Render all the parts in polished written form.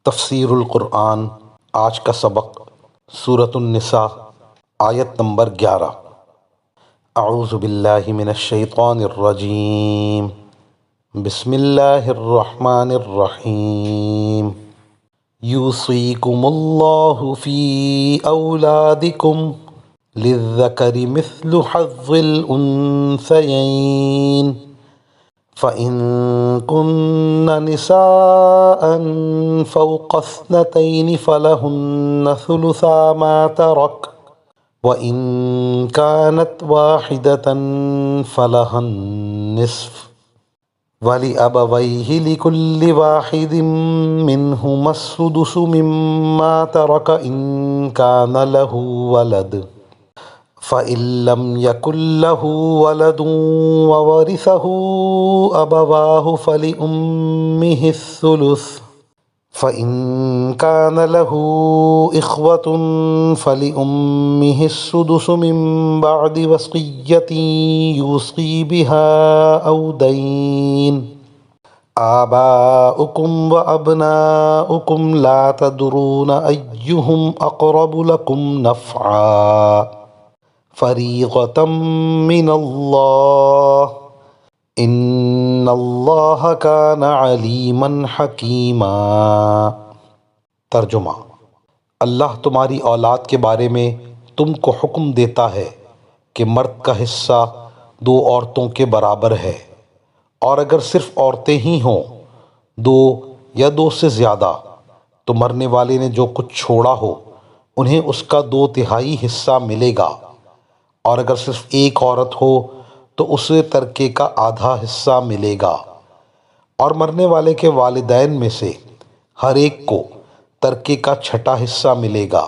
تفسیر القرآن آج کا سبق سورۃ النساء آیت نمبر 11۔ اعوذ باللہ من الشیطان الرجیم، بسم اللہ الرحمن الرحیم۔ یوصیکم اللہ فی اولادکم للذکر مثل حظ الانثیین، فَإِن كُنَّ نِسَاءً فَوْقَ اثْنَتَيْنِ فَلَهُنَّ ثُلُثَا مَا تَرَكَ، وَإِن كَانَتْ وَاحِدَةً فَلَهَا النِّصْفُ، وَلِأَبَوَيْهِ لِكُلِّ وَاحِدٍ مِّنْهُمَا السُّدُسُ مِمَّا تَرَكَ إِن كَانَ لَهُ وَلَدٌ، فَإِن لَّمْ يَكُن لَّهُ وَلَدٌ وَوَرِثَهُ أَبَوَاهُ فَلِأُمِّهِ الثُّلُثُ، فَإِن كَانَ لَهُ إِخْوَةٌ فَلِأُمِّهِ السُّدُسُ مِن بَعْدِ وَصِيَّةٍ يُوصِي بِهَا أَوْ دَيْنٍ، آباؤكم وأبناؤكم لا تدرون أيهم أقرب لكم نفعا، فریضۃ من اللہ، ان اللہ کان علیما حکیما۔ ترجمہ: اللہ تمہاری اولاد کے بارے میں تم کو حکم دیتا ہے کہ مرد کا حصہ 2 عورتوں کے برابر ہے، اور اگر صرف عورتیں ہی ہوں 2 یا 2 سے زیادہ تو مرنے والے نے جو کچھ چھوڑا ہو انہیں اس کا 2/3 حصہ ملے گا، اور اگر صرف ایک عورت ہو تو اسے ترکے کا آدھا حصہ ملے گا، اور مرنے والے کے والدین میں سے ہر ایک کو ترکے کا 6واں حصہ ملے گا،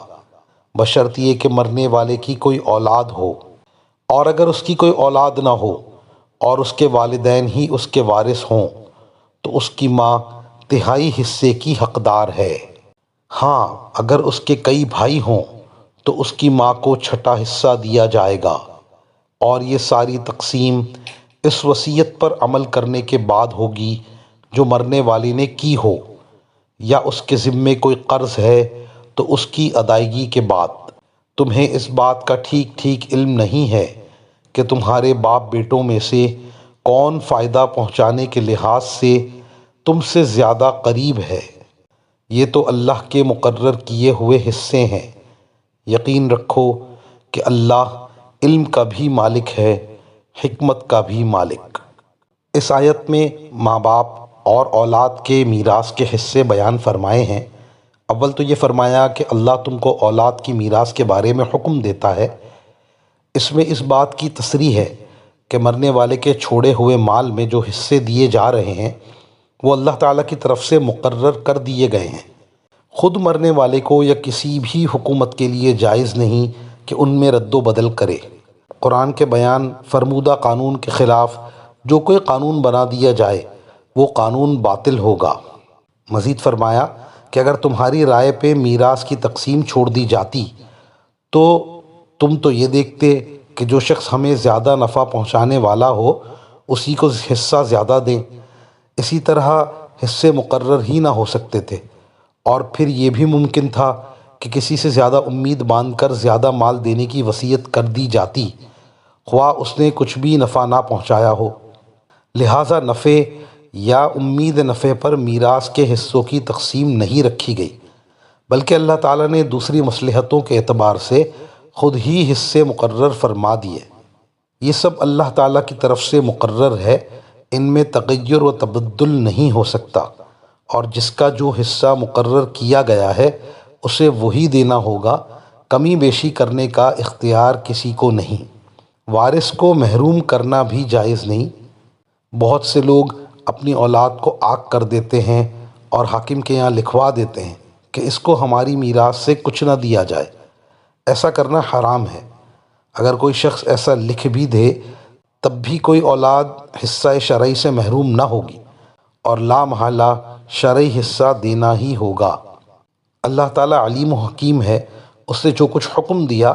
بشرط یہ کہ مرنے والے کی کوئی اولاد ہو، اور اگر اس کی کوئی اولاد نہ ہو اور اس کے والدین ہی اس کے وارث ہوں تو اس کی ماں 1/3 حصے کی حقدار ہے۔ ہاں، اگر اس کے کئی بھائی ہوں تو اس کی ماں کو 6واں حصہ دیا جائے گا، اور یہ ساری تقسیم اس وصیت پر عمل کرنے کے بعد ہوگی جو مرنے والے نے کی ہو، یا اس کے ذمے کوئی قرض ہے تو اس کی ادائیگی کے بعد۔ تمہیں اس بات کا ٹھیک ٹھیک علم نہیں ہے کہ تمہارے باپ بیٹوں میں سے کون فائدہ پہنچانے کے لحاظ سے تم سے زیادہ قریب ہے، یہ تو اللہ کے مقرر کیے ہوئے حصے ہیں۔ یقین رکھو کہ اللہ علم کا بھی مالک ہے، حکمت کا بھی مالک۔ اس آیت میں ماں باپ اور اولاد کے میراث کے حصے بیان فرمائے ہیں۔ اول تو یہ فرمایا کہ اللہ تم کو اولاد کی میراث کے بارے میں حکم دیتا ہے۔ اس میں اس بات کی تصریح ہے کہ مرنے والے کے چھوڑے ہوئے مال میں جو حصے دیے جا رہے ہیں وہ اللہ تعالیٰ کی طرف سے مقرر کر دیے گئے ہیں۔ خود مرنے والے کو یا کسی بھی حکومت کے لیے جائز نہیں کہ ان میں رد و بدل کرے۔ قرآن کے بیان فرمودہ قانون کے خلاف جو کوئی قانون بنا دیا جائے وہ قانون باطل ہوگا۔ مزید فرمایا کہ اگر تمہاری رائے پہ میراث کی تقسیم چھوڑ دی جاتی تو تم تو یہ دیکھتے کہ جو شخص ہمیں زیادہ نفع پہنچانے والا ہو اسی کو حصہ زیادہ دیں۔ اسی طرح حصے مقرر ہی نہ ہو سکتے تھے، اور پھر یہ بھی ممکن تھا کہ کسی سے زیادہ امید باندھ کر زیادہ مال دینے کی وصیت کر دی جاتی، خواہ اس نے کچھ بھی نفع نہ پہنچایا ہو۔ لہٰذا نفع یا امید نفع پر میراث کے حصوں کی تقسیم نہیں رکھی گئی، بلکہ اللہ تعالیٰ نے دوسری مصلحتوں کے اعتبار سے خود ہی حصے مقرر فرما دیے۔ یہ سب اللہ تعالیٰ کی طرف سے مقرر ہے، ان میں تغیر و تبدل نہیں ہو سکتا، اور جس کا جو حصہ مقرر کیا گیا ہے اسے وہی دینا ہوگا، کمی بیشی کرنے کا اختیار کسی کو نہیں۔ وارث کو محروم کرنا بھی جائز نہیں۔ بہت سے لوگ اپنی اولاد کو عاق کر دیتے ہیں اور حاکم کے یہاں لکھوا دیتے ہیں کہ اس کو ہماری میراث سے کچھ نہ دیا جائے۔ ایسا کرنا حرام ہے۔ اگر کوئی شخص ایسا لکھ بھی دے تب بھی کوئی اولاد حصہ شرعی سے محروم نہ ہوگی، اور لا محالہ شرعی حصہ دینا ہی ہوگا۔ اللہ تعالیٰ علیم و حکیم ہے، اس نے جو کچھ حکم دیا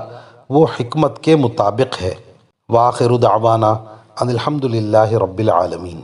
وہ حکمت کے مطابق ہے۔ وآخر دعوانا ان الحمد للہ رب العالمین۔